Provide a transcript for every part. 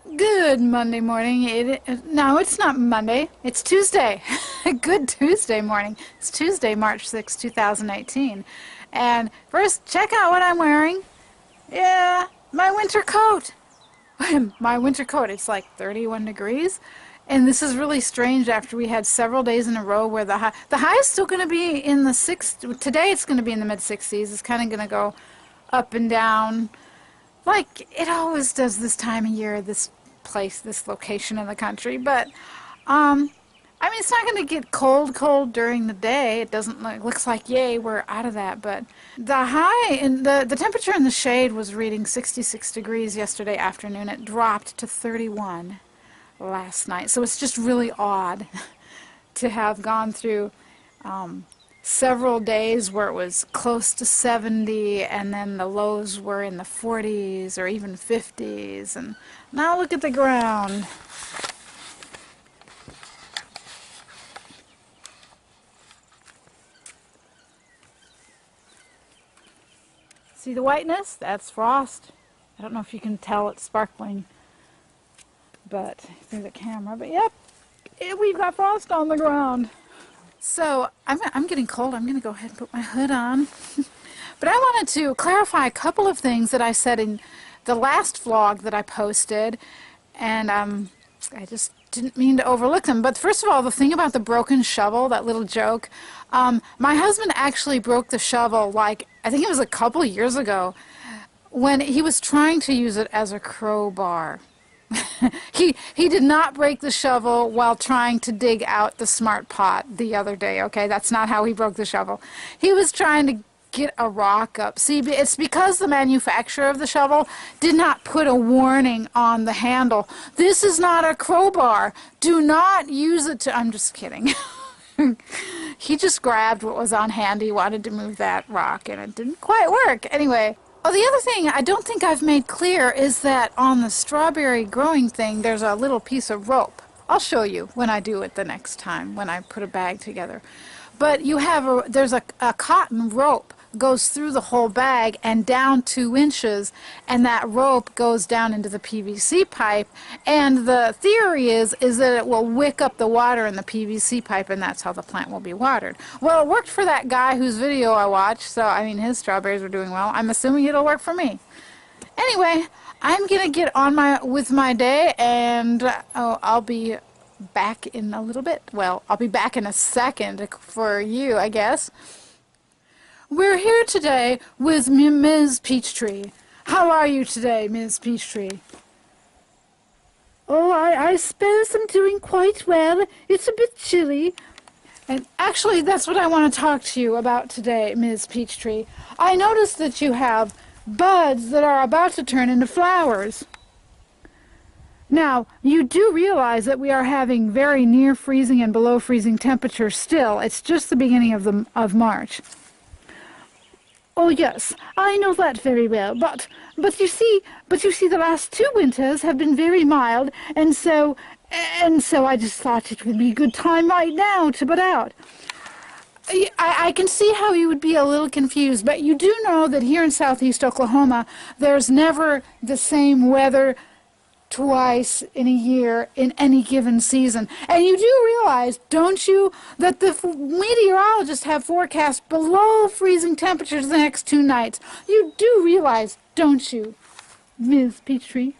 Good Monday morning. No, it's not Monday. It's Tuesday. Good Tuesday morning. It's Tuesday, March 6, 2018. And first, check out what I'm wearing. Yeah, my winter coat. My winter coat. It's like 31 degrees. And this is really strange after we had several days in a row where the high is still going to be in the 60s. Today it's going to be in the mid 60s. It's kind of going to go up and down like it always does this time of year, this place, this location in the country. But I mean, it's not going to get cold during the day. It doesn't look, looks like, yay, we're out of that. But the high in the temperature in the shade was reading 66 degrees yesterday afternoon. It dropped to 31 last night. So it's just really odd to have gone through several days where it was close to 70 and then the lows were in the 40s or even 50s. And now look at the ground. See the whiteness? That's frost. I don't know if you can tell it's sparkling but through the camera, but yep, we've got frost on the ground. So I'm getting cold. I'm going to go ahead and put my hood on. But I wanted to clarify a couple of things that I said in the last vlog that I posted, and I just didn't mean to overlook them. But first of all, the thing about the broken shovel, that little joke, my husband actually broke the shovel, like, I think it was a couple years ago, when he was trying to use it as a crowbar. He did not break the shovel while trying to dig out the smart pot the other day, okay? That's not how he broke the shovel. He was trying to get a rock up. See, it's because the manufacturer of the shovel did not put a warning on the handle. This is not a crowbar. Do not use it to... I'm just kidding. He just grabbed what was on hand. He wanted to move that rock, and it didn't quite work. Anyway... Oh, the other thing I don't think I've made clear is that on the strawberry growing thing, there's a little piece of rope. I'll show you when I do it the next time, when I put a bag together. But you have there's a cotton rope goes through the whole bag and down 2 inches, and that rope goes down into the PVC pipe, and the theory is that it will wick up the water in the PVC pipe, and that's how the plant will be watered. Well, it worked for that guy whose video I watched, so I mean his strawberries were doing well. I'm assuming it'll work for me. Anyway, I'm gonna get on with my day, and I'll be back in a little bit. Well, I'll be back in a second for you, I guess. We're here today with Ms. Peachtree. How are you today, Ms. Peachtree? Oh, I suppose I'm doing quite well. It's a bit chilly. And actually, that's what I want to talk to you about today, Ms. Peachtree. I noticed that you have buds that are about to turn into flowers. Now, you do realize that we are having very near freezing and below freezing temperatures still. It's just the beginning of March. Oh yes, I know that very well, but you see the last 2 winters have been very mild, and so I just thought it would be a good time right now to bud out. I can see how you would be a little confused, but you do know that here in southeast Oklahoma, there's never the same weather twice in a year in any given season. And you do realize, don't you, that the meteorologists have forecast below freezing temperatures the next 2 nights. You do realize, don't you, Ms. Peachtree?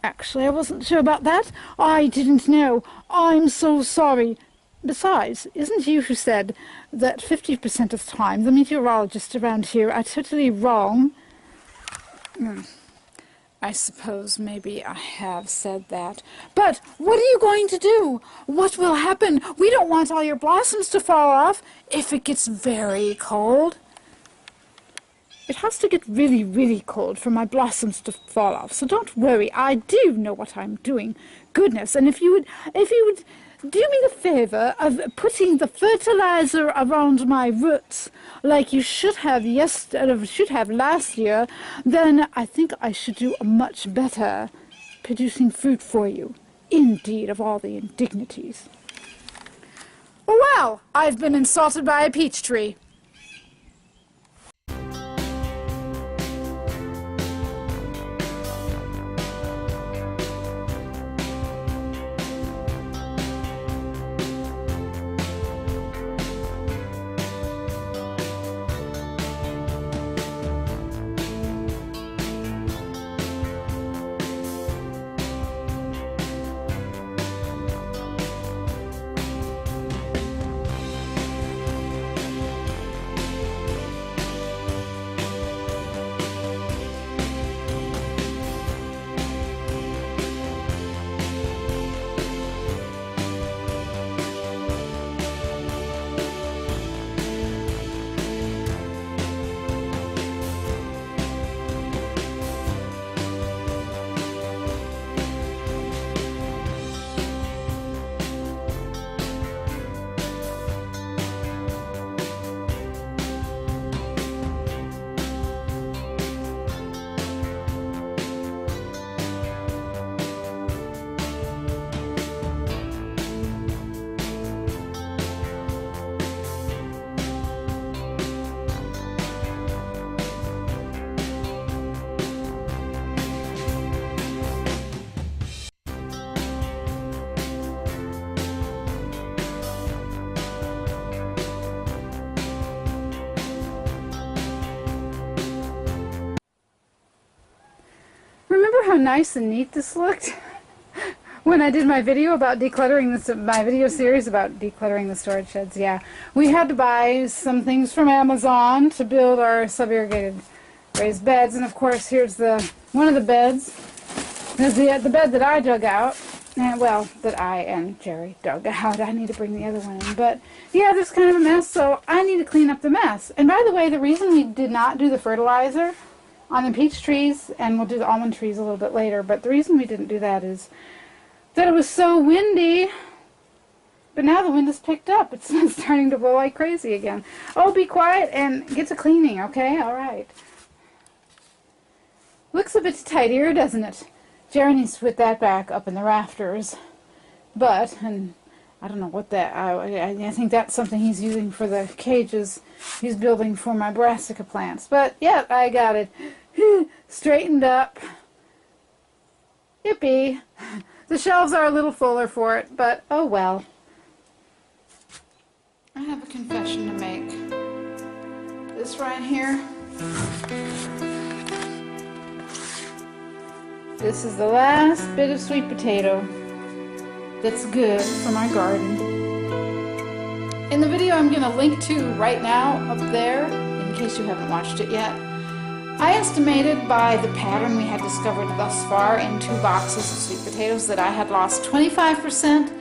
Actually, I wasn't sure about that. I didn't know. I'm so sorry. Besides, isn't you who said that 50% of the time the meteorologists around here are totally wrong? I suppose maybe I have said that. But what are you going to do? What will happen? We don't want all your blossoms to fall off if it gets very cold. It has to get really, really cold for my blossoms to fall off, so don't worry. I do know what I'm doing. Goodness, and if you would do me the favor of putting the fertilizer around my roots like you should have last year, then I think I should do much better producing fruit for you. Indeed, of all the indignities. Well, I've been insulted by a peach tree. how nice and neat this looked when I did my video about decluttering this, my video series about decluttering the storage sheds? Yeah, we had to buy some things from Amazon to build our sub-irrigated raised beds, and of course here's one of the beds. There's the bed that I dug out, and well, that I and Jerry dug out. I need to bring the other one in, but yeah, there's kind of a mess, so I need to clean up the mess. And by the way, the reason we did not do the fertilizer on the peach trees, and we'll do the almond trees a little bit later, but the reason we didn't do that is that it was so windy. But now the wind has picked up. It's starting to blow like crazy again. Oh, be quiet and get to cleaning, okay? All right. Looks a bit tidier, doesn't it? Jerry needs to put that back up in the rafters. But, and I don't know what that, I think that's something he's using for the cages he's building for my brassica plants. But, yeah, I got it straightened up. Yippee. The shelves are a little fuller for it, but oh well. I have a confession to make. This right here, this is the last bit of sweet potato that's good for my garden. In the video I'm going to link to right now up there, in case you haven't watched it yet, I estimated by the pattern we had discovered thus far in 2 boxes of sweet potatoes that I had lost 25%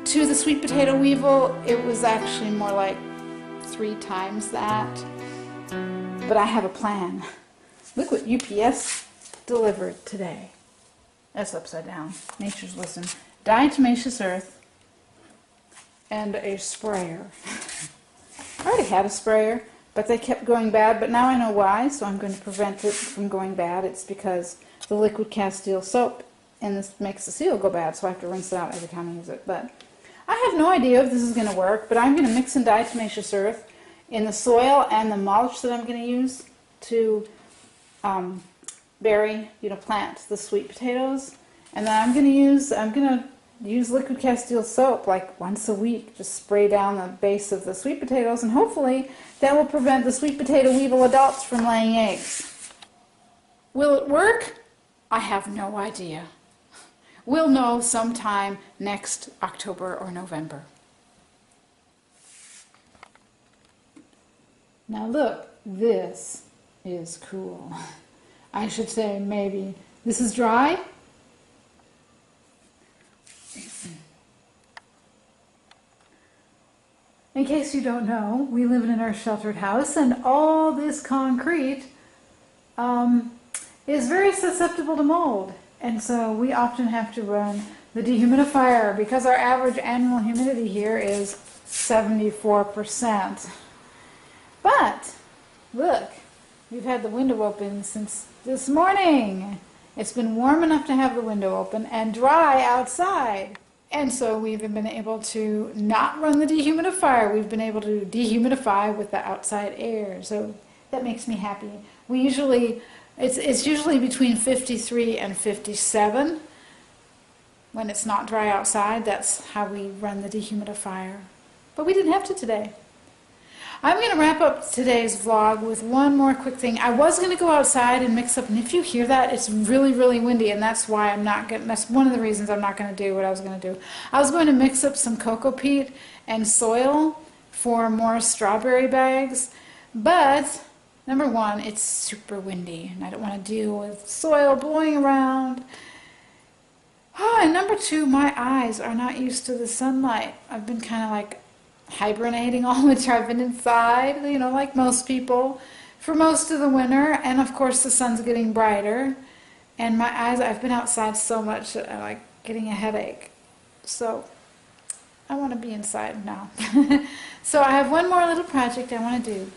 to the sweet potato weevil. It was actually more like 3 times that. But I have a plan. Look what UPS delivered today. That's upside down. Nature's wisdom. Diatomaceous earth and a sprayer. I already had a sprayer, but they kept going bad, but now I know why, so I'm going to prevent it from going bad. It's because the liquid castile soap, and this makes the seal go bad, so I have to rinse it out every time I use it. But I have no idea if this is going to work, but I'm going to mix in diatomaceous earth in the soil and the mulch that I'm going to use to plant the sweet potatoes. And then I'm going to use liquid castile soap like once a week, just spray down the base of the sweet potatoes, and hopefully that will prevent the sweet potato weevil adults from laying eggs. Will it work? I have no idea. We'll know sometime next October or November. Now look, this is cool. I should say maybe this is dry. In case you don't know, we live in our sheltered house, and all this concrete is very susceptible to mold. And so we often have to run the dehumidifier because our average annual humidity here is 74%. But look, we've had the window open since this morning. It's been warm enough to have the window open and dry outside. And so we've been able to not run the dehumidifier. We've been able to dehumidify with the outside air. So that makes me happy. It's usually between 53 and 57 when it's not dry outside. That's how we run the dehumidifier. But we didn't have to today. I'm going to wrap up today's vlog with one more quick thing. I was going to go outside and mix up, and if you hear that, it's really, really windy, and that's why I'm not going. That's one of the reasons I'm not going to do what I was going to do. I was going to mix up some cocoa peat and soil for more strawberry bags, but number one, it's super windy, and I don't want to deal with soil blowing around. And number two, my eyes are not used to the sunlight. I've been kind of like hibernating all winter. I've been inside, you know, like most people, for most of the winter, and of course the sun's getting brighter, and my eyes, I've been outside so much that I like getting a headache. So I want to be inside now. So I have one more little project I want to do.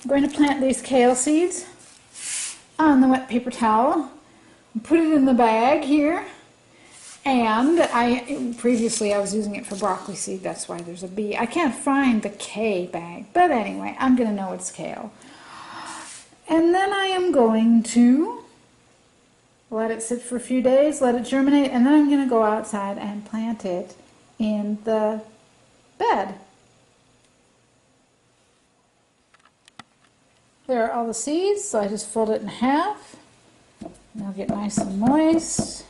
I'm going to plant these kale seeds on the wet paper towel, put it in the bag here. And previously I was using it for broccoli seed, that's why there's a B. I can't find the K bag, but anyway, I'm going to know it's kale. And then I am going to let it sit for a few days, let it germinate, and then I'm going to go outside and plant it in the bed. There are all the seeds, so I just fold it in half. And they'll get nice and moist.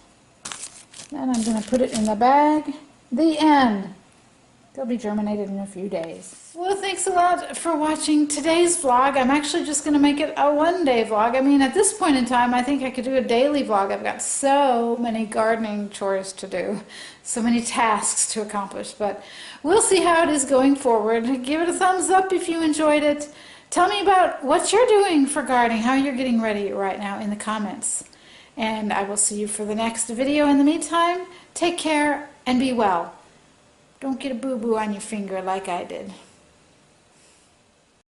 Then I'm going to put it in the bag. The end. They'll be germinated in a few days. Well, thanks a lot for watching today's vlog. I'm actually just going to make it a one-day vlog. I mean, at this point in time, I think I could do a daily vlog. I've got so many gardening chores to do, so many tasks to accomplish, but we'll see how it is going forward. Give it a thumbs up if you enjoyed it. Tell me about what you're doing for gardening, how you're getting ready right now in the comments. And I will see you for the next video. In the meantime, take care and be well. Don't get a boo-boo on your finger like I did.